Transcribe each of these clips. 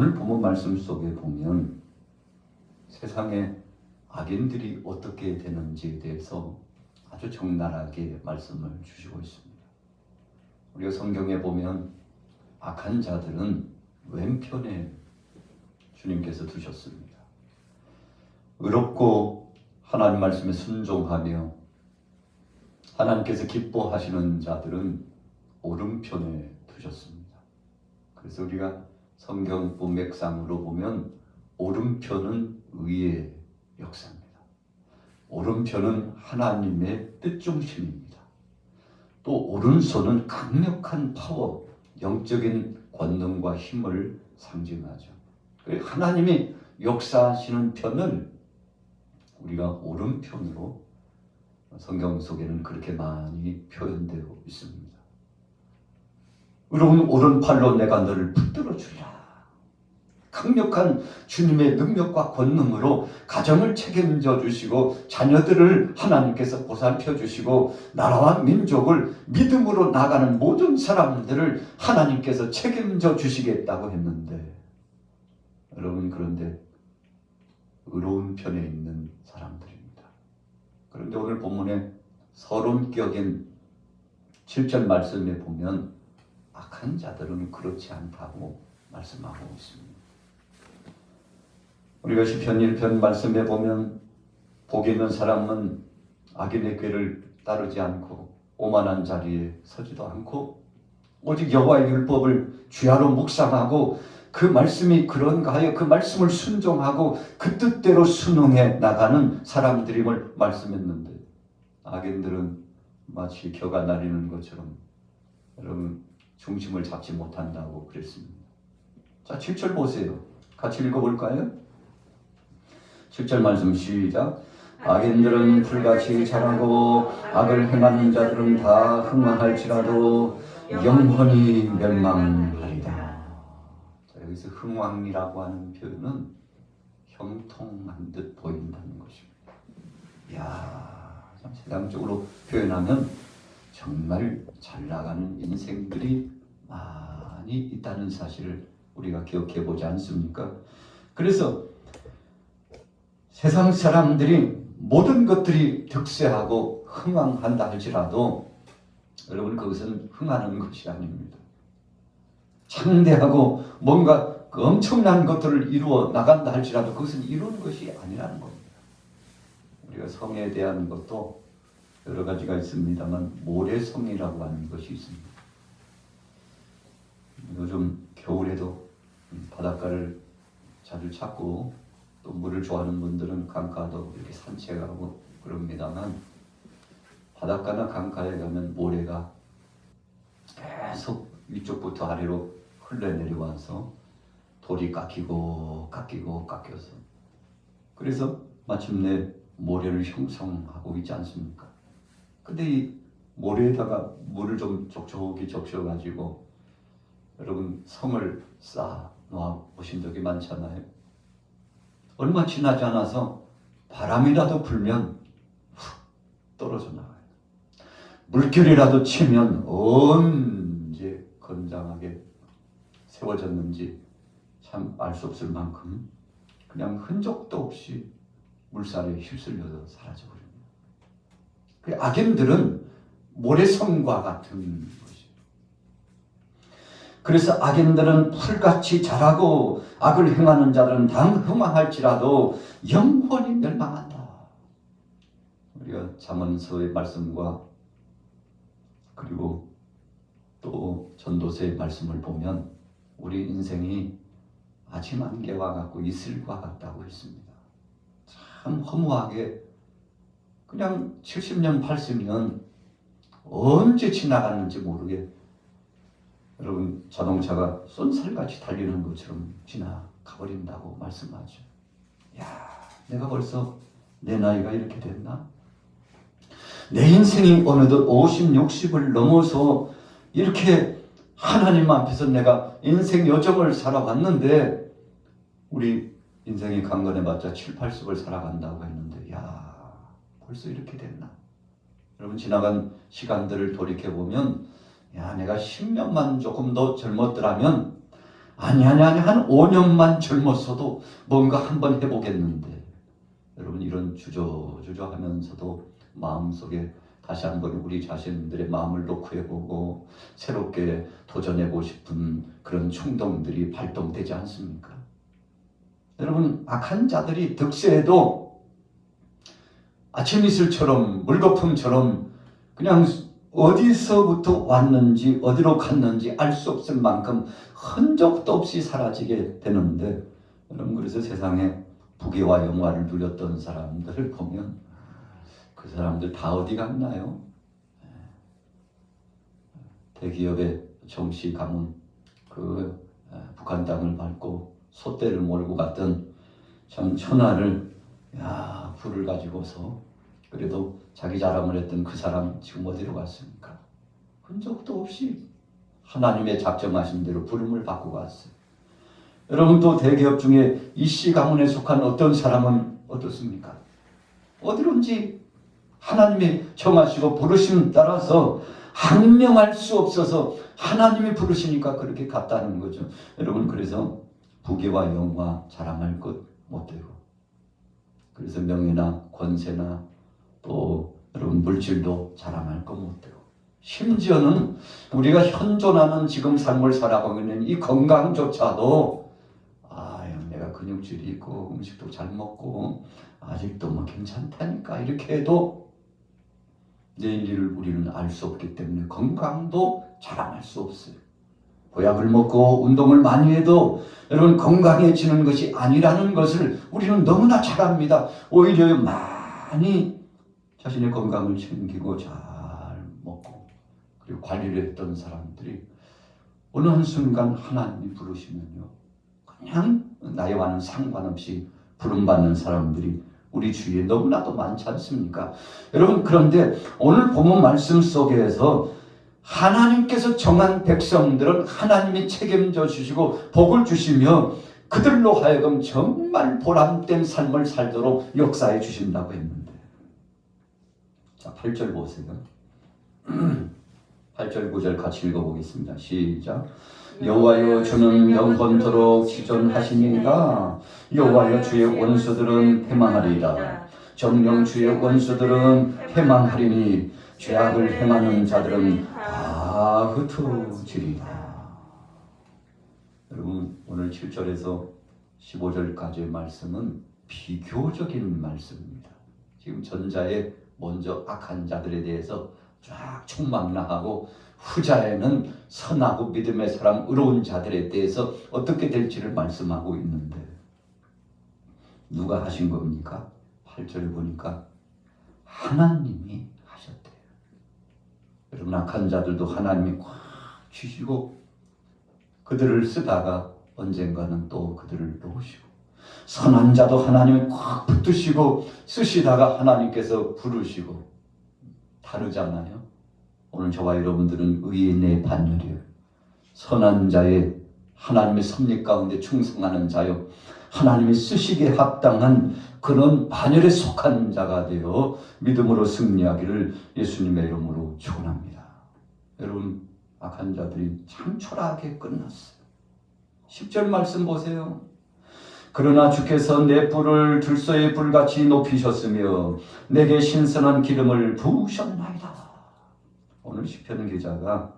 오늘 본문 말씀 속에 보면 세상에 악인들이 어떻게 되는지에 대해서 아주 적나라하게 말씀을 주시고 있습니다. 우리가 성경에 보면 악한 자들은 왼편에 주님께서 두셨습니다. 의롭고 하나님 말씀에 순종하며 하나님께서 기뻐하시는 자들은 오른편에 두셨습니다. 그래서 우리가 성경 문맥상으로 보면 오른편은 의의 역사입니다. 오른편은 하나님의 뜻 중심입니다. 또 오른손은 강력한 파워, 영적인 권능과 힘을 상징하죠. 하나님이 역사하시는 편을 우리가 오른편으로 성경 속에는 그렇게 많이 표현되어 있습니다. 여러분, 오른팔로 내가 너를 붙들어 주리라. 강력한 주님의 능력과 권능으로 가정을 책임져 주시고 자녀들을 하나님께서 보살펴 주시고 나라와 민족을 믿음으로 나가는 모든 사람들을 하나님께서 책임져 주시겠다고 했는데, 여러분, 그런데 의로운 편에 있는 사람들입니다. 그런데 오늘 본문의 서론격인 7절 말씀에 보면 악한 자들은 그렇지 않다고 말씀하고 있습니다. 우리가 시편 1편 말씀에 보면 복 있는 사람은 악인의 꾀를 따르지 않고 오만한 자리에 서지도 않고 오직 여호와의 율법을 주야로 묵상하고 그 말씀이 그런가 하여 그 말씀을 순종하고 그 뜻대로 순응해 나가는 사람들임을 말씀했는데, 악인들은 마치 겨가 날리는 것처럼 여러분 중심을 잡지 못한다고 그랬습니다. 자, 7절 보세요. 같이 읽어볼까요? 7절 말씀 시작. 악인들은 풀같이 자라고 악을 행하는 자들은 다 흥왕할지라도 영원히 멸망하리라. 자, 여기서 흥왕이라고 하는 표현은 형통한 듯 보인다는 것입니다. 이야, 참 세상적으로 표현하면 정말 잘 나가는 인생들이 많이 있다는 사실을 우리가 기억해 보지 않습니까? 그래서 세상 사람들이 모든 것들이 득세하고 흥왕한다 할지라도 여러분, 그것은 흥하는 것이 아닙니다. 창대하고 뭔가 그 엄청난 것들을 이루어 나간다 할지라도 그것은 이루는 것이 아니라는 겁니다. 우리가 성에 대한 것도 여러 가지가 있습니다만 모래성이라고 하는 것이 있습니다. 요즘 겨울에도 바닷가를 자주 찾고 또 물을 좋아하는 분들은 강가도 이렇게 산책하고 그럽니다만, 바닷가나 강가에 가면 모래가 계속 위쪽부터 아래로 흘러내려와서 돌이 깎이고 깎여서 그래서 마침내 모래를 형성하고 있지 않습니까? 근데 이 모래에다가 물을 좀 족족히 적셔가지고 여러분 성을 쌓아 놓아 보신 적이 많잖아요. 얼마 지나지 않아서 바람이라도 불면 훅 떨어져 나가요. 물결이라도 치면 언제 건장하게 세워졌는지 참 알 수 없을 만큼 그냥 흔적도 없이 물살에 휩쓸려서 사라져버립니다. 그 악인들은 모래성과 같은 것이에요. 그래서 악인들은 풀같이 자라고 악을 행하는 자들은 당 흥망할지라도 영원히 멸망한다. 우리가 잠언서의 말씀과 그리고 또 전도서의 말씀을 보면 우리 인생이 아침 안개와 같고 이슬과 같다고 했습니다. 참 허무하게 그냥 70년, 80년 언제 지나갔는지 모르게 여러분 자동차가 쏜살같이 달리는 것처럼 지나가버린다고 말씀하죠. 야, 내가 벌써 내 나이가 이렇게 됐나? 내 인생이 어느덧 50, 60을 넘어서 이렇게 하나님 앞에서 내가 인생 여정을 살아왔는데 우리 인생이 강건해봤자 7, 80을 살아간다고 했는데 야, 벌써 이렇게 됐나? 여러분 지나간 시간들을 돌이켜보면 야, 내가 10년만 조금 더 젊었더라면 아니 한 5년만 젊었어도 뭔가 한번 해보겠는데, 여러분 이런 주저하면서도 마음속에 다시 한번 우리 자신들의 마음을 놓고 해보고 새롭게 도전해보고 싶은 그런 충동들이 발동되지 않습니까? 여러분, 악한 자들이 득세해도 아침 이슬처럼 물거품처럼 그냥 어디서부터 왔는지 어디로 갔는지 알 수 없을 만큼 흔적도 없이 사라지게 되는데, 여러분 그래서 세상에 부귀와 영화를 누렸던 사람들을 보면 그 사람들 다 어디 갔나요? 대기업의 정시 가문, 그 북한 땅을 밟고 소떼를 몰고 갔던 참 천하를 부를 가지고서 그래도 자기 자랑을 했던 그 사람 지금 어디로 갔습니까? 흔적도 없이 하나님의 작정하신 대로 부름을 받고 갔어요. 여러분 또 대기업 중에 이씨 가문에 속한 어떤 사람은 어떻습니까? 어디론지 하나님이 정하시고 부르심 따라서 항명할 수 없어서 하나님이 부르시니까 그렇게 갔다는 거죠. 여러분 그래서 부귀와 영화 자랑할 것 못되고, 그래서 명예나 권세나 또 여러분 물질도 자랑할 것 못되고, 심지어는 우리가 현존하는 지금 삶을 살아가고 있는 이 건강조차도 내가 근육질이 있고 음식도 잘 먹고 아직도 뭐 괜찮다니까 이렇게 해도 내일 일을 우리는 알 수 없기 때문에 건강도 자랑할 수 없어요. 보약을 먹고 운동을 많이 해도 여러분 건강해지는 것이 아니라는 것을 우리는 너무나 잘 압니다. 오히려 많이 자신의 건강을 챙기고 잘 먹고 그리고 관리를 했던 사람들이 어느 한순간 하나님이 부르시면요, 그냥 나이와는 상관없이 부름받는 사람들이 우리 주위에 너무나도 많지 않습니까? 여러분 그런데 오늘 본문 말씀 속에서 하나님께서 정한 백성들은 하나님이 책임져 주시고 복을 주시며 그들로 하여금 정말 보람된 삶을 살도록 역사해 주신다고 했는데, 자 8절 보세요. 8절 9절 같이 읽어보겠습니다. 시작. 여호와여 주는 영원토록 지존하시니이다. 여호와여 주의 원수들은 패망하리이다. 정령 주의 원수들은 패망하리니 죄악을 행하는 자들은 다 흩어지리다. 여러분 오늘 7절에서 15절까지의 말씀은 비교적인 말씀입니다. 지금 전자에 먼저 악한 자들에 대해서 쫙 총망라하고 후자에는 선하고 믿음의 사람 의로운 자들에 대해서 어떻게 될지를 말씀하고 있는데, 누가 하신 겁니까? 8절에 보니까 하나님이 하셨대요. 여러분 악한 자들도 하나님이 꽉 쥐시고 그들을 쓰다가 언젠가는 또 그들을 놓으시고, 선한 자도 하나님이 꽉 붙드시고 쓰시다가 하나님께서 부르시고, 다르잖아요. 오늘 저와 여러분들은 의인의 반열이에요. 선한 자의 하나님의 섭리 가운데 충성하는 자요, 하나님이 쓰시기에 합당한 그런 반열에 속한 자가 되어 믿음으로 승리하기를 예수님의 이름으로 축원합니다. 여러분 악한 자들이 참 초라하게 끝났어요. 10절 말씀 보세요. 그러나 주께서 내 뿔을 들소의 불같이 높이셨으며 내게 신선한 기름을 부으셨나이다. 오늘 시편 기자가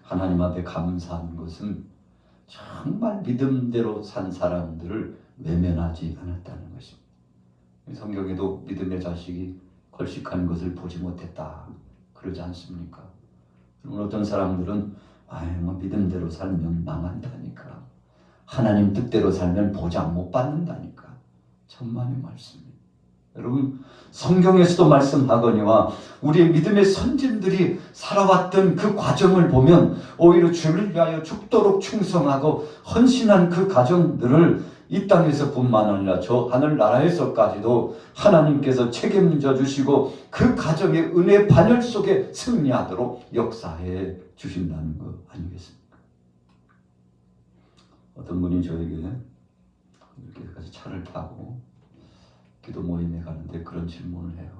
하나님 앞에 감사한 것은 정말 믿음대로 산 사람들을 외면하지 않았다는 것입니다. 성경에도 믿음의 자식이 걸식한 것을 보지 못했다 그러지 않습니까? 그러면 어떤 사람들은 믿음대로 살면 망한다니까, 하나님 뜻대로 살면 보장 못 받는다니까. 천만의 말씀입니다. 여러분 성경에서도 말씀하거니와 우리의 믿음의 선진들이 살아왔던 그 과정을 보면 오히려 주를 위하여 죽도록 충성하고 헌신한 그 가정들을 이 땅에서 뿐만 아니라 저 하늘나라에서까지도 하나님께서 책임져 주시고 그 가정의 은혜 반열 속에 승리하도록 역사해 주신다는 거 아니겠습니까? 어떤 분이 저에게 이렇게 가서 차를 타고 기도 모임에 가는데 그런 질문을 해요.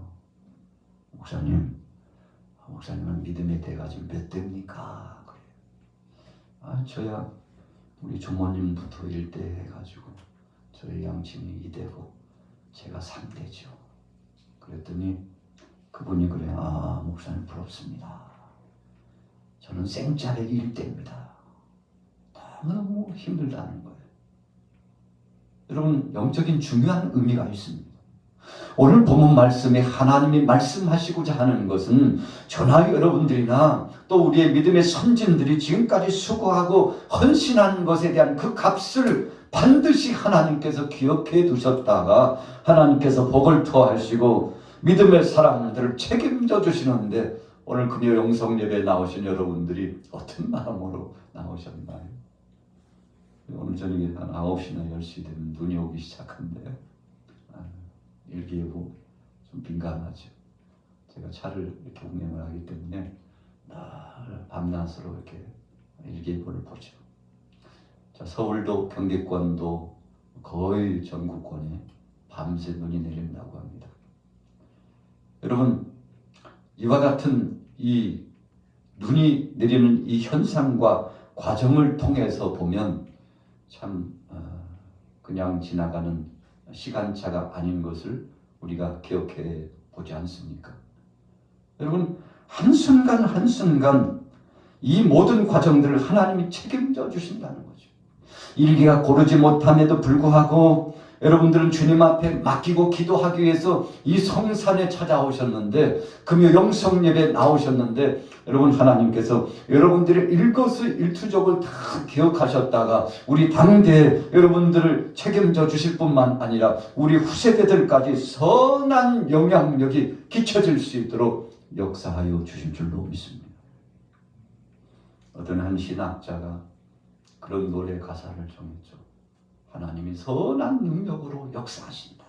목사님은 믿음의 대가 지금 몇 대입니까? 그래요. 저야 우리 주모님부터 1대 해가지고 저희 양친이 2대고 제가 3대죠. 그랬더니 그분이 그래, 아 목사님 부럽습니다. 저는 생짜배기 1대입니다. 너무너무 힘들다는 거예요. 여러분, 영적인 중요한 의미가 있습니다. 오늘 본문 말씀에 하나님이 말씀하시고자 하는 것은 저나 여러분들이나 또 우리의 믿음의 선진들이 지금까지 수고하고 헌신한 것에 대한 그 값을 반드시 하나님께서 기억해 두셨다가 하나님께서 복을 토하시고 믿음의 사람들을 책임져 주시는데, 오늘 금요 영성 예배에 나오신 여러분들이 어떤 마음으로 나오셨나요? 오늘 저녁에 한 9시나 10시 되면 눈이 오기 시작한대요. 일기예보 좀 민감하죠. 제가 차를 이렇게 운행을 하기 때문에 늘 밤낮으로 이렇게 일기예보를 보죠. 자, 서울도 경기권도 거의 전국권에 밤새 눈이 내린다고 합니다. 여러분, 이와 같은 이 눈이 내리는 이 현상과 과정을 통해서 보면 참 그냥 지나가는 시간차가 아닌 것을 우리가 기억해 보지 않습니까? 여러분, 한순간 한순간 이 모든 과정들을 하나님이 책임져 주신다는 거죠. 일기가 고르지 못함에도 불구하고 여러분들은 주님 앞에 맡기고 기도하기 위해서 이 성산에 찾아오셨는데, 금요 영성 예배에 나오셨는데, 여러분 하나님께서 여러분들의 일거수일투족을 다 기억하셨다가 우리 당대에 여러분들을 책임져 주실 뿐만 아니라 우리 후세대들까지 선한 영향력이 끼쳐질 수 있도록 역사하여 주실 줄로 믿습니다. 어떤 한 신학자가 그런 노래 가사를 정했죠. 하나님이 선한 능력으로 역사하신다.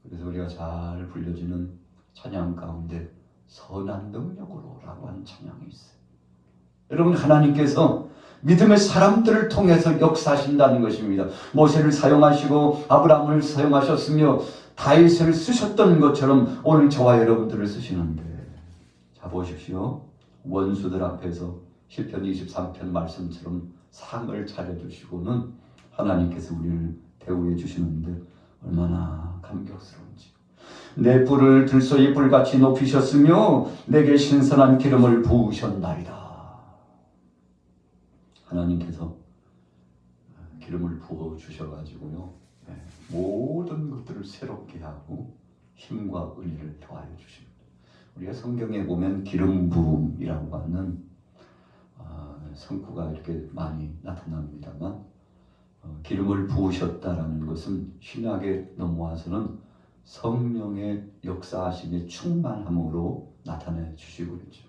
그래서 우리가 잘 불려지는 찬양 가운데 선한 능력으로 라고 하는 찬양이 있어요. 여러분, 하나님께서 믿음의 사람들을 통해서 역사하신다는 것입니다. 모세를 사용하시고 아브라함을 사용하셨으며 다윗을 쓰셨던 것처럼 오늘 저와 여러분들을 쓰시는데, 자 보십시오. 원수들 앞에서 시편 23편 말씀처럼 상을 차려주시고는 하나님께서 우리를 대우해 주시는데 얼마나 감격스러운지. 내 뿔을 들소리 불같이 높이셨으며 내게 신선한 기름을 부으셨나이다. 하나님께서 기름을 부어 주셔가지고요, 모든 것들을 새롭게 하고 힘과 은혜를 더하여 주십니다. 우리가 성경에 보면 기름 부음이라고 하는 성구가 이렇게 많이 나타납니다만, 기름을 부으셨다라는 것은 신약에 넘어와서는 성령의 역사하심의 충만함으로 나타내 주시고 있죠.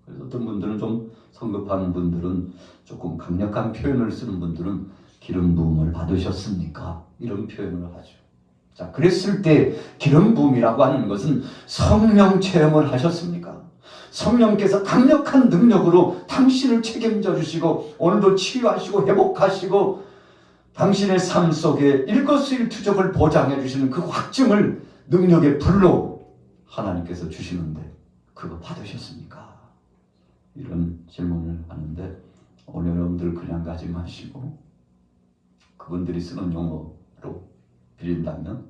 그래서 어떤 분들은 좀 성급한 분들은, 조금 강력한 표현을 쓰는 분들은 기름 부음을 받으셨습니까? 이런 표현을 하죠. 자, 그랬을 때 기름 부음이라고 하는 것은 성령 체험을 하셨습니까? 성령께서 강력한 능력으로 당신을 책임져 주시고 오늘도 치유하시고 회복하시고 당신의 삶 속에 일거수일투족을 보장해 주시는 그 확증을 능력의 불로 하나님께서 주시는데 그거 받으셨습니까? 이런 질문을 하는데, 오늘 여러분들 그냥 가지 마시고 그분들이 쓰는 용어로 빌린다면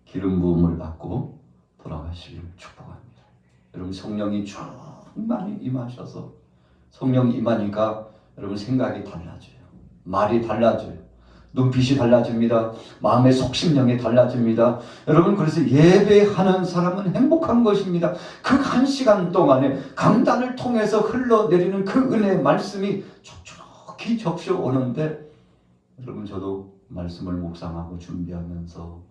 기름 부음을 받고 돌아가시길 축복합니다. 여러분, 성령이 충만히 임하셔서, 성령 임하니까 여러분 생각이 달라져요. 말이 달라져요. 눈빛이 달라집니다. 마음의 속심령이 달라집니다. 여러분, 그래서 예배하는 사람은 행복한 것입니다. 그 한 시간 동안에 강단을 통해서 흘러내리는 그 은혜의 말씀이 촉촉히 적셔오는데, 여러분 저도 말씀을 묵상하고 준비하면서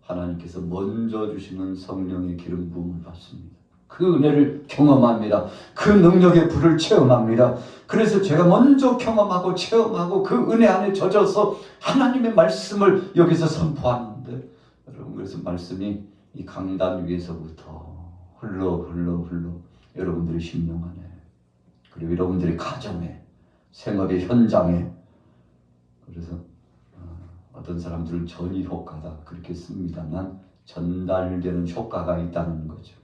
하나님께서 먼저 주시는 성령의 기름 부음을 받습니다. 그 은혜를 경험합니다. 그 능력의 불을 체험합니다. 그래서 제가 먼저 경험하고 체험하고 그 은혜 안에 젖어서 하나님의 말씀을 여기서 선포하는데, 여러분 그래서 말씀이 이 강단 위에서부터 흘러 여러분들의 심령 안에, 그리고 여러분들의 가정에, 생활의 현장에, 그래서 어떤 사람들은 전이 효과다 그렇게 씁니다만 전달되는 효과가 있다는 거죠.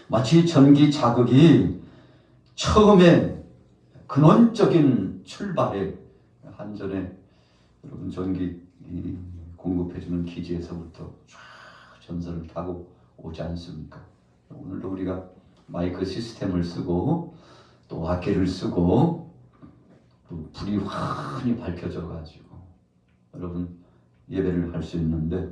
마치 전기 자극이 처음에 근원적인 출발에 한전에 여러분 전기 공급해주는 기지에서부터 쫙 전선을 타고 오지 않습니까? 오늘도 우리가 마이크 시스템을 쓰고 또 악기를 쓰고 또 불이 환히 밝혀져 가지고 여러분 예배를 할 수 있는데,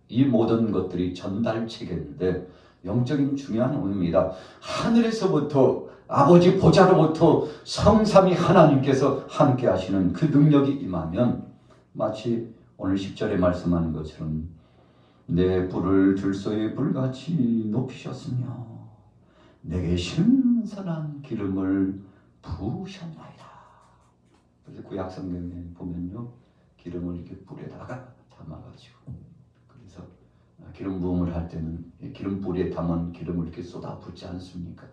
이 모든 것들이 전달 체계인데 영적인 중요한 의미입니다. 하늘에서부터 아버지 보좌로부터 성삼위 하나님께서 함께 하시는 그 능력이 임하면 마치 오늘 10절에 말씀하는 것처럼 내 불을 들소의 불같이 높이셨으며 내게 신선한 기름을 부으셨나이다. 그래서 구약 성경에 보면요, 기름을 이렇게 불에다가 담아가지고, 그래서 기름 부음을 할 때는 기름 불에 담은 기름을 이렇게 쏟아 붓지 않습니까?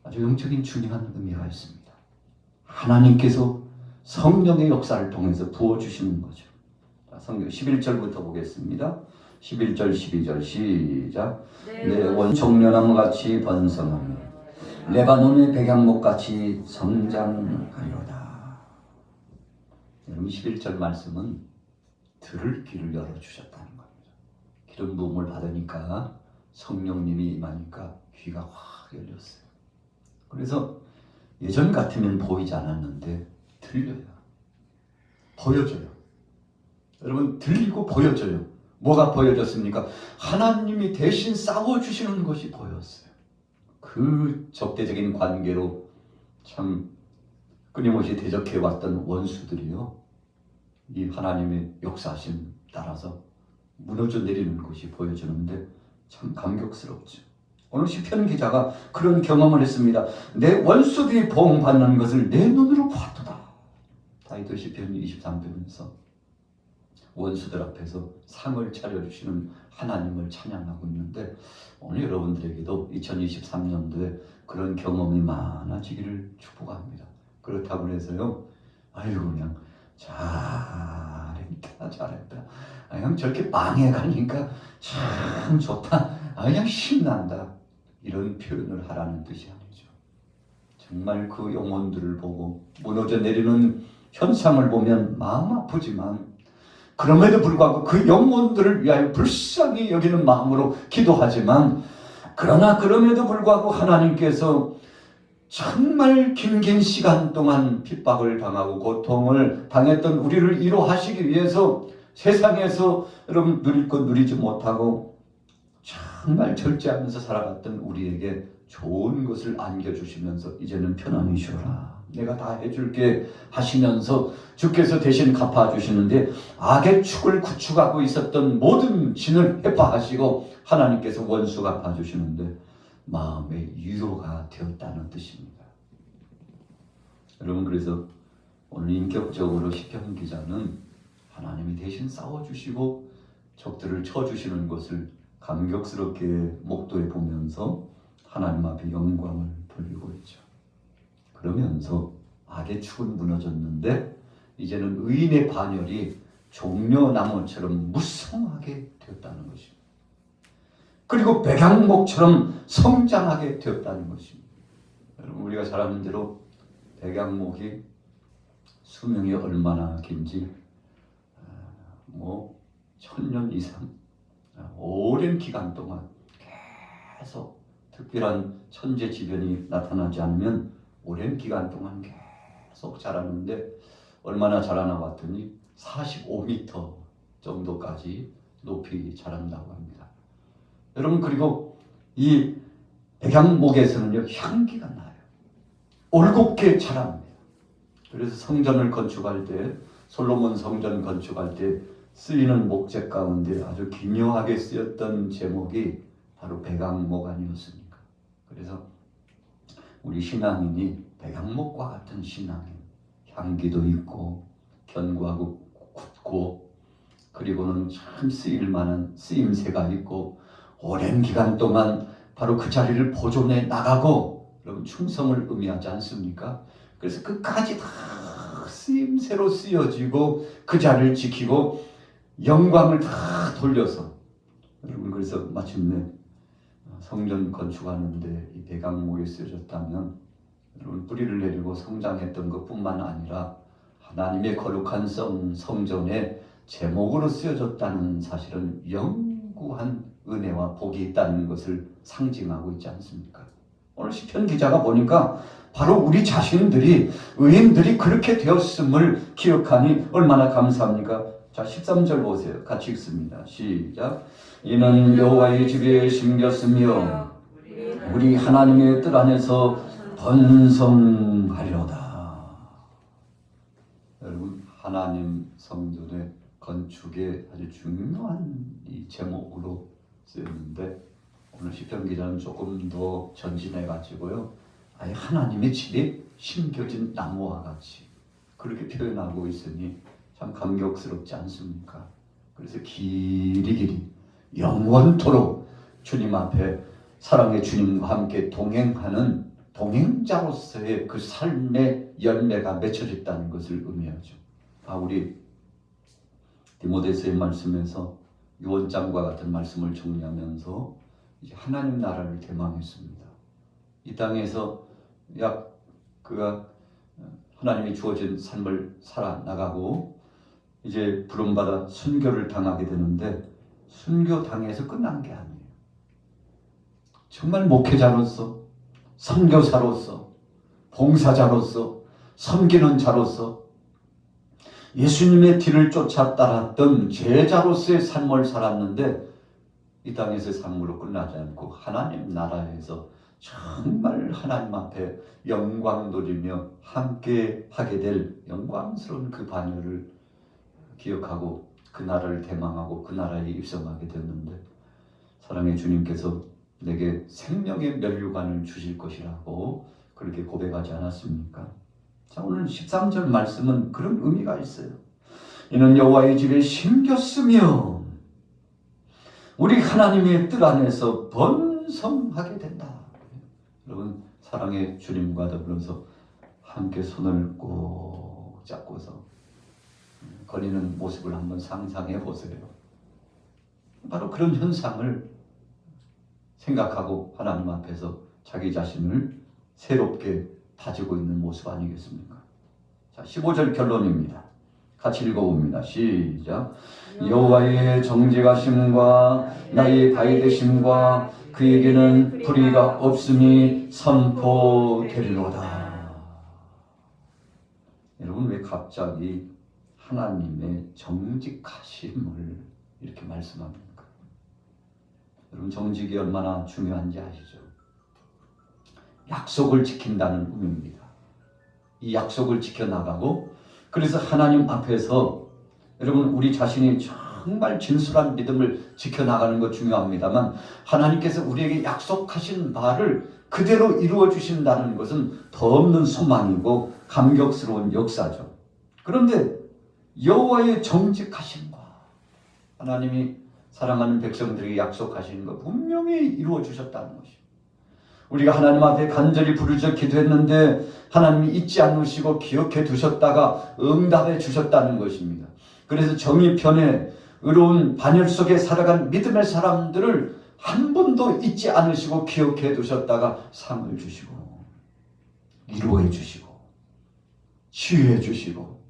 아주 영적인 중요한 의미가 있습니다. 하나님께서 성령의 역사를 통해서 부어주시는 거죠. 성경 11절부터 보겠습니다. 11절 12절 시작. 내 원총련나무 같이 번성하며 레바논의 백향목 같이 성장하리로다. 여러분 11절 말씀은 들을 귀를 열어주셨다는 겁니다. 기름 부음을 받으니까 성령님이 임하니까 귀가 확 열렸어요. 그래서 예전 같으면 보이지 않았는데 들려요. 보여져요. 여러분 들리고 보여져요. 뭐가 보여졌습니까? 하나님이 대신 싸워주시는 것이 보였어요. 그 적대적인 관계로 참 끊임없이 대적해왔던 원수들이요, 이 하나님의 역사하심 따라서 무너져 내리는 것이 보여지는데 참 감격스럽죠. 오늘 시편 기자가 그런 경험을 했습니다. 내 원수들이 보응받는 것을 내 눈으로 보았도다. 다윗 시편 23편에서 원수들 앞에서 상을 차려주시는 하나님을 찬양하고 있는데, 오늘 여러분들에게도 2023년도에 그런 경험이 많아지기를 축복합니다. 그렇다고 해서요, 아이고 그냥 잘했다 그냥 저렇게 망해가니까 참 좋다, 그냥 신난다, 이런 표현을 하라는 뜻이 아니죠. 정말 그 영혼들을 보고 무너져 내리는 현상을 보면 마음 아프지만, 그럼에도 불구하고 그 영혼들을 위하여 불쌍히 여기는 마음으로 기도하지만, 그러나 그럼에도 불구하고 하나님께서 정말 긴 시간 동안 핍박을 당하고 고통을 당했던 우리를 위로하시기 위해서 세상에서 여러분 누릴 것 누리지 못하고 정말 절제하면서 살아갔던 우리에게 좋은 것을 안겨주시면서 이제는 편안히 쉬어라, 내가 다 해줄게 하시면서 주께서 대신 갚아주시는데, 악의 축을 구축하고 있었던 모든 진을 회파하시고 하나님께서 원수 갚아주시는데 마음의 위로가 되었다는 뜻입니다. 여러분, 그래서 오늘 인격적으로 시편 기자는 하나님이 대신 싸워주시고 적들을 쳐주시는 것을 감격스럽게 목도해 보면서 하나님 앞에 영광을 돌리고 있죠. 그러면서 악의 축은 무너졌는데 이제는 의인의 반열이 종려나무처럼 무성하게 되었다는 것입니다. 그리고 백향목처럼 성장하게 되었다는 것입니다. 여러분, 우리가 잘 아는 대로 백향목이 수명이 얼마나 긴지 1000년 이상 오랜 기간 동안 계속 특별한 천재지변이 나타나지 않으면 오랜 기간 동안 계속 자랐는데, 얼마나 자라나 봤더니 45m 정도까지 높이 자란다고 합니다. 여러분, 그리고 이 백향목에서는요, 향기가 나요. 올곧게 자랍니다. 그래서 성전을 건축할 때, 솔로몬 성전 건축할 때 쓰이는 목재 가운데 아주 기묘하게 쓰였던 제목이 바로 백향목 아니었습니까? 그래서 우리 신앙인이 백향목과 같은 신앙인, 향기도 있고 견고하고 굳고, 그리고는 참 쓰일 만한 쓰임새가 있고 오랜 기간 동안 바로 그 자리를 보존해 나가고, 여러분 충성을 의미하지 않습니까? 그래서 끝까지 다 쓰임새로 쓰여지고 그 자리를 지키고 영광을 다 돌려서, 여러분 그래서 마침내 성전 건축하는데 이 백향목이 쓰여졌다면, 여러분 뿌리를 내리고 성장했던 것뿐만 아니라 하나님의 거룩한 성전의 제목으로 쓰여졌다는 사실은 영구한 은혜와 복이 있다는 것을 상징하고 있지 않습니까? 오늘 시편 기자가 보니까 바로 우리 자신들이, 의인들이 그렇게 되었음을 기억하니 얼마나 감사합니까? 자, 13절 보세요. 같이 읽습니다. 시작. 이는 여호와의 집에 심겼으며 우리 하나님의 뜰 안에서 번성하려다. 여러분, 하나님 성전의 건축의 아주 중요한 이 제목으로 쓰였는데, 오늘 시편 기자는 조금 더 전진해 가지고요, 아예 하나님의 집에 심겨진 나무와 같이 그렇게 표현하고 있으니 참 감격스럽지 않습니까? 그래서 길이길이 영원토록 주님 앞에 사랑의 주님과 함께 동행하는 동행자로서의 그 삶의 열매가 맺혀졌다는 것을 의미하죠. 우리 디모데서의 말씀에서 유언장과 같은 말씀을 정리하면서 이제 하나님 나라를 대망했습니다. 이 땅에서 그가 하나님이 주어진 삶을 살아나가고 이제 부름받아 순교를 당하게 되는데, 순교 당해서 끝난 게 아니에요. 정말 목회자로서, 선교사로서, 봉사자로서, 섬기는 자로서, 예수님의 뒤를 쫓아 따랐던 제자로서의 삶을 살았는데, 이 땅에서의 삶으로 끝나지 않고 하나님 나라에서 정말 하나님 앞에 영광 누리며 함께 하게 될 영광스러운 그 반열을 기억하고 그 나라를 대망하고 그 나라에 입성하게 됐는데, 사랑의 주님께서 내게 생명의 면류관을 주실 것이라고 그렇게 고백하지 않았습니까? 자, 오늘 13절 말씀은 그런 의미가 있어요. 이는 여호와의 집에 심겼으며 우리 하나님의 뜰 안에서 번성하게 된다. 여러분, 사랑의 주님과 더불어서 함께 손을 꼭 잡고서 거리는 모습을 한번 상상해 보세요. 바로 그런 현상을 생각하고 하나님 앞에서 자기 자신을 새롭게 다지고 있는 모습 아니겠습니까? 자, 15절 결론입니다. 같이 읽어봅니다. 시작. 여호와의 정직하심과 나의 바위되심과 그에게는 불의가 없음이 선포되리로다. 여러분, 왜 갑자기 하나님의 정직하심을 이렇게 말씀합니까? 여러분, 정직이 얼마나 중요한지 아시죠? 약속을 지킨다는 의미입니다. 이 약속을 지켜나가고, 그래서 하나님 앞에서 여러분, 우리 자신이 정말 진솔한 믿음을 지켜나가는 것 중요합니다만, 하나님께서 우리에게 약속하신 바를 그대로 이루어 주신다는 것은 더없는 소망이고 감격스러운 역사죠. 그런데 여호와의 정직하심과 하나님이 사랑하는 백성들에게 약속하신 것 분명히 이루어 주셨다는 것입니다. 우리가 하나님 앞에 간절히 부르짖어 기도했는데 하나님이 잊지 않으시고 기억해 두셨다가 응답해 주셨다는 것입니다. 그래서 정의편에 의로운 반열 속에 살아간 믿음의 사람들을 한 번도 잊지 않으시고 기억해 두셨다가 상을 주시고 위로해 주시고 치유해 주시고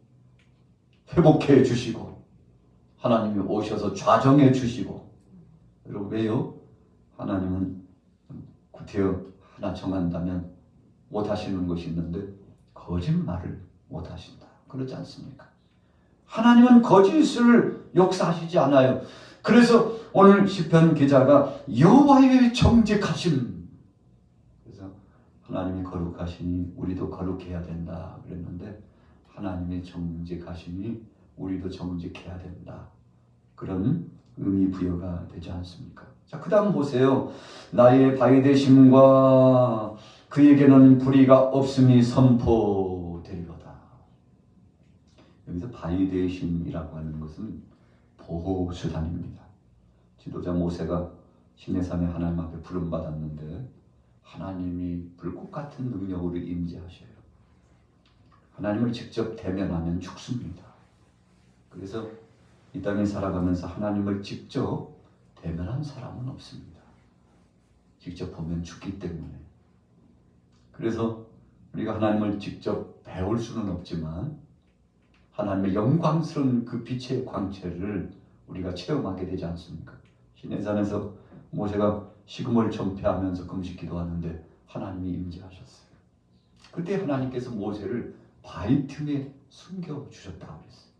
회복해 주시고 하나님이 오셔서 좌정해 주시고. 여러분, 왜요? 하나님은 구태여 하나 정한다면 못하시는 것이 있는데 거짓말을 못하신다. 그렇지 않습니까? 하나님은 거짓을 역사하시지 않아요. 그래서 오늘 시편 기자가 여호와의 정직하심, 그래서 하나님이 거룩하시니 우리도 거룩해야 된다 그랬는데, 하나님의 정직하심이 우리도 정직해야 된다, 그런 의미 부여가 되지 않습니까? 자, 그 다음 보세요. 나의 바위되심과 그에게는 불의가 없음이 선포되리로다. 여기서 바위되심이라고 하는 것은 보호수단입니다. 지도자 모세가 시내산에 하나님 앞에 부름받았는데 하나님이 불꽃 같은 능력으로 임재하셔요. 하나님을 직접 대면하면 죽습니다. 그래서 이 땅에 살아가면서 하나님을 직접 대면한 사람은 없습니다. 직접 보면 죽기 때문에. 그래서 우리가 하나님을 직접 배울 수는 없지만 하나님의 영광스러운 그 빛의 광채를 우리가 체험하게 되지 않습니까? 시내산에서 모세가 식음을 전폐하면서 금식 기도하는데 하나님이 임재하셨어요. 그때 하나님께서 모세를 바위 틈에 숨겨주셨다고 그랬어요.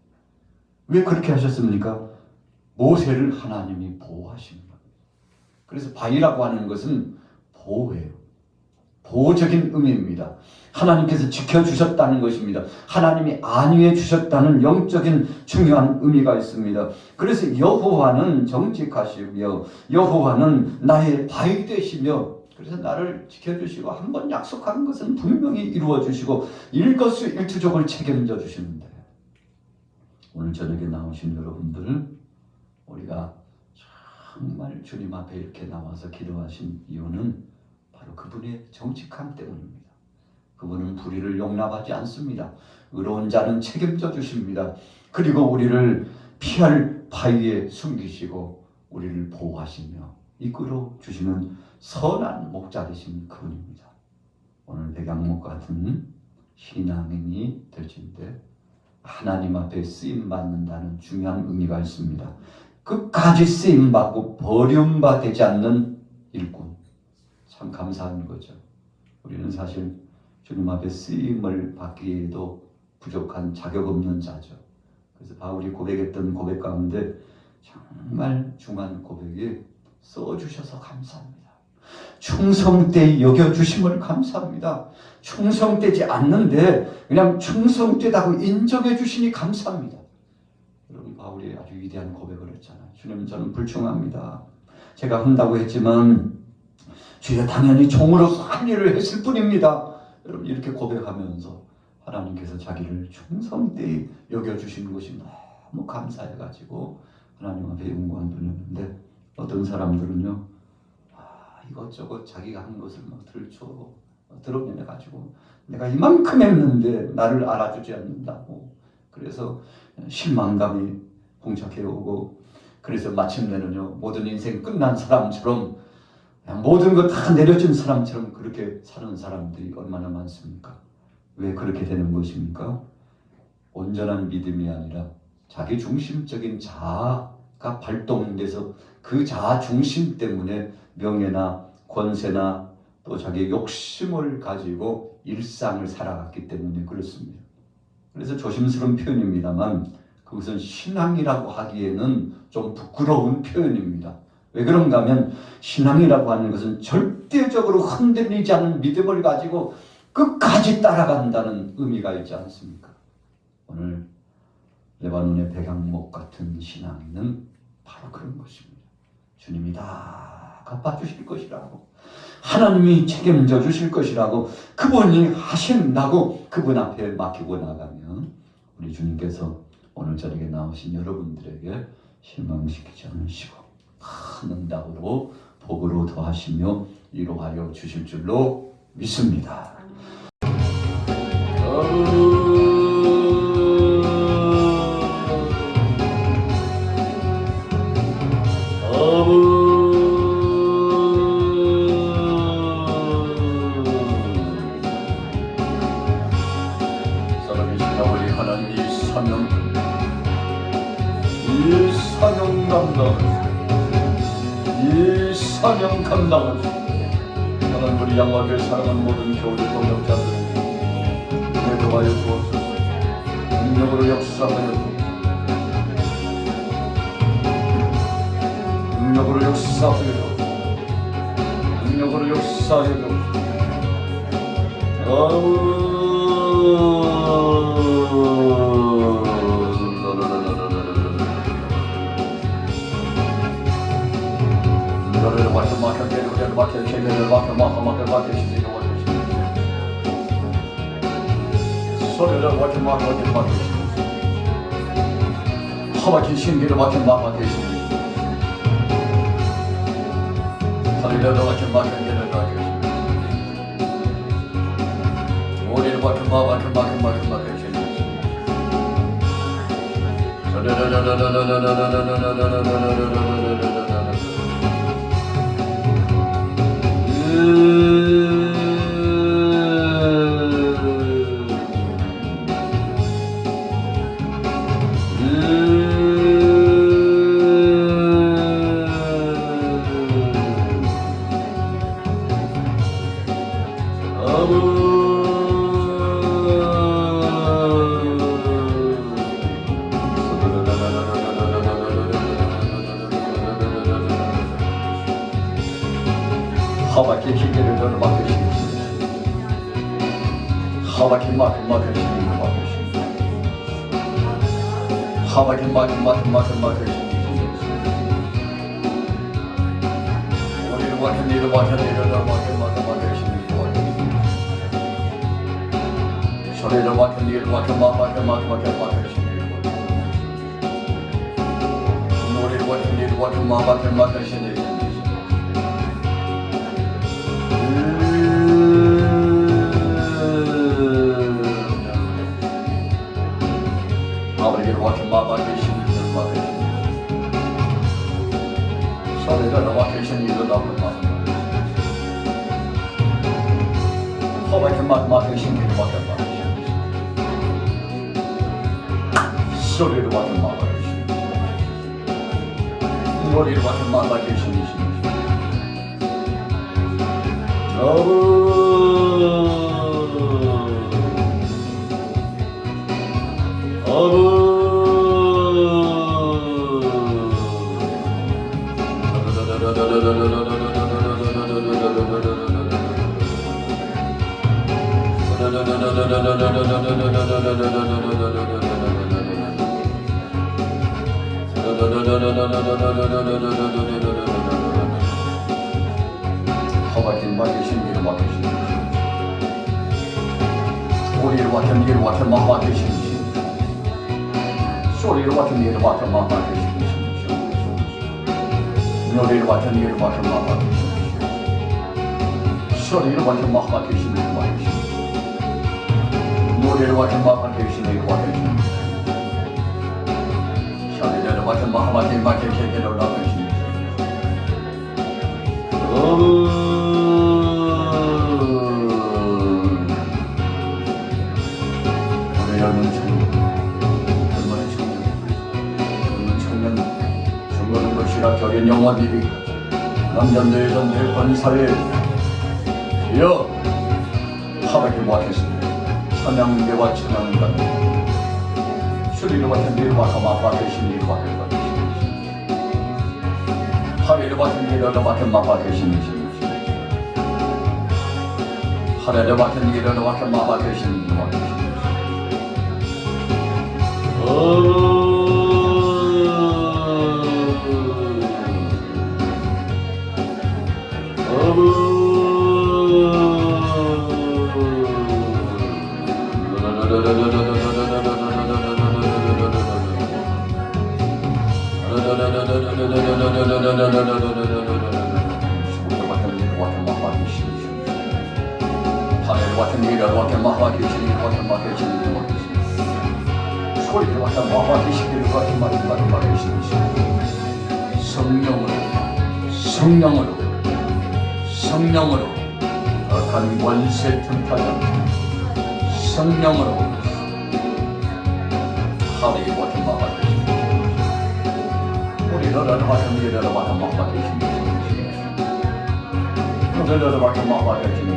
왜 그렇게 하셨습니까? 모세를 하나님이 보호하시는 겁니다. 그래서 바위라고 하는 것은 보호예요. 보호적인 의미입니다. 하나님께서 지켜주셨다는 것입니다. 하나님이 안위해 주셨다는 영적인 중요한 의미가 있습니다. 그래서 여호와는 정직하시며 여호와는 나의 바위 되시며 그래서 나를 지켜주시고 한번 약속한 것은 분명히 이루어 주시고 일거수일투족을 책임져 주시는데 오늘 저녁에 나오신 여러분들 우리가 정말 주님 앞에 이렇게 나와서 기도하신 이유는 바로 그분의 정직함 때문입니다. 그분은 불의를 용납하지 않습니다. 의로운 자는 책임져 주십니다. 그리고 우리를 피할 바위에 숨기시고 우리를 보호하시며 이끌어 주시는 선한 목자 되신 그분입니다. 오늘 백양목 같은 신앙인이 될진데 하나님 앞에 쓰임받는다는 중요한 의미가 있습니다. 끝까지 쓰임받고 버림받지 않는 일꾼. 참 감사한 거죠. 우리는 사실 주님 앞에 쓰임을 받기에도 부족한 자격 없는 자죠. 그래서 바울이 고백했던 고백 가운데 정말 중요한 고백이 써주셔서 감사합니다. 충성되이 여겨주심을 감사합니다. 충성되지 않는데 그냥 충성되다고 인정해 주시니 감사합니다. 여러분 바울이 아주 위대한 고백을 했잖아요. 주님 저는 불충합니다. 제가 한다고 했지만 주여 당연히 종으로서 한 일을 했을 뿐입니다. 여러분 이렇게 고백하면서 하나님께서 자기를 충성되이 여겨주신 것이 너무 감사해가지고 하나님 앞에 영광 돌렸는데 어떤 사람들은요 이것저것 자기가 한 것을 막 드러내가지고 내가 이만큼 했는데 나를 알아주지 않는다고 그래서 실망감이 봉착해 오고 그래서 마침내는요 모든 인생 끝난 사람처럼 모든 것 다 내려준 사람처럼 그렇게 사는 사람들이 얼마나 많습니까? 왜 그렇게 되는 것입니까? 온전한 믿음이 아니라 자기 중심적인 자아가 발동돼서 그 자아 중심 때문에 명예나 권세나 또 자기의 욕심을 가지고 일상을 살아갔기 때문에 그렇습니다. 그래서 조심스러운 표현입니다만 그것은 신앙이라고 하기에는 좀 부끄러운 표현입니다. 왜 그런가 하면 신앙이라고 하는 것은 절대적으로 흔들리지 않는 믿음을 가지고 끝까지 따라간다는 의미가 있지 않습니까? 오늘 레바논의 백양목 같은 신앙은 바로 그런 것입니다. 주님이 다 갚아주실 것이라고 하나님이 책임져 주실 것이라고 그분이 하신다고 그분 앞에 맡기고 나가면 우리 주님께서 오늘 저녁에 나오신 여러분들에게 실망시키지 않으시고 큰 응답으로 복으로 더하시며 위로하여 주실 줄로 믿습니다. 살아계신 우리 하나님 이 사명 감당을 하나님 우리 양화교회 사랑하는 모든 교우들 동역자들 내도하여 주옵소서. 능력으로 역사하여 능력으로 역사하여 능력으로 역사하여 허박힌 신기를 막힌 막히시니 소리를 막힌 막히시니 머리를 막힌 막히시니 하바키 기계를 너를 맡으시겠습니다. 하바키 맡으시는 거 맡으시는 하바키 맡으시는 우리를 맡은 일을 맡은 일을 맡으시는 거 소리를 맡은 일을 맡으시는 거 노래를 맡은 일을 맡으시는 거 아버지를 맡은 맡으시는 일 소리를 맡으시는 일을 허바이트 맡으시는 일을 소리를 맡은 맡으시는 노래를 맡은 맡으시는 허바긴 맡으시는 일을 맡으시는 소리를 맡은 일을 맡은 맡으시는 소리를 맡은 일을 맡은 맡으시는 노래를 맡은 일을 맡은 맡으시는 소리를 맡은 맡으시는 일을 맡으시는 노래를 맡은 맡으시는 일을 맡으시는 샤넬을 맡은 맡으시는 일을 맡으시는 죽는 것이라 결인 영원이리 남잔 여잔 내 권사에 이어 하나님 맡으시니 찬양대와 찬양과 수리를 맡은 일을 맡으시니 일을 맡으시니 하리를 맡은 일을 맡으시니 하리를 맡은 일을 맡으시니 하늘을 맡은 일을 맡으시니 소리를 맡으시니 성령으로 악한 원세 틈타자 성령으로 하늘을 맡은 우리를 맡은 일을 맡으시니 우리를 맡은 맡으시니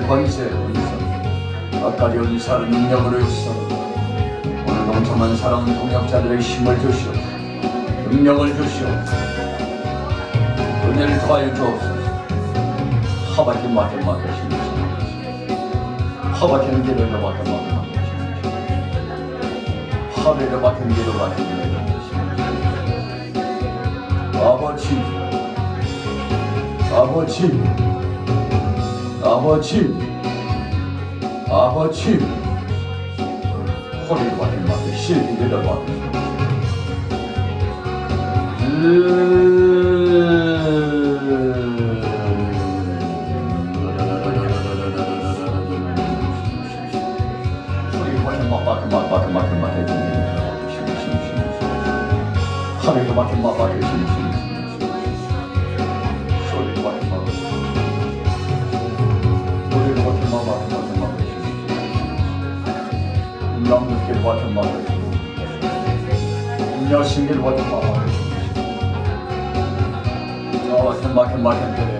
권세 아까리 은사를 능력으로 주시오 오늘 동참한 사랑하는 동역자들의 힘을 주시오 능력을 주시오 은혜를 더하여 주옵소서 하바킨 맡으시니 하바킨 길을 맡으시니 하늘을 맡은 길을 맡으시니 아버지 허리를 맡으시니 실기를 맡으시니 와트 마바레 소리 와트 마바레 소리 와트 마바레 와트 마바레 남들 와트 마바레 여신들 와트 마바레 와트 마바레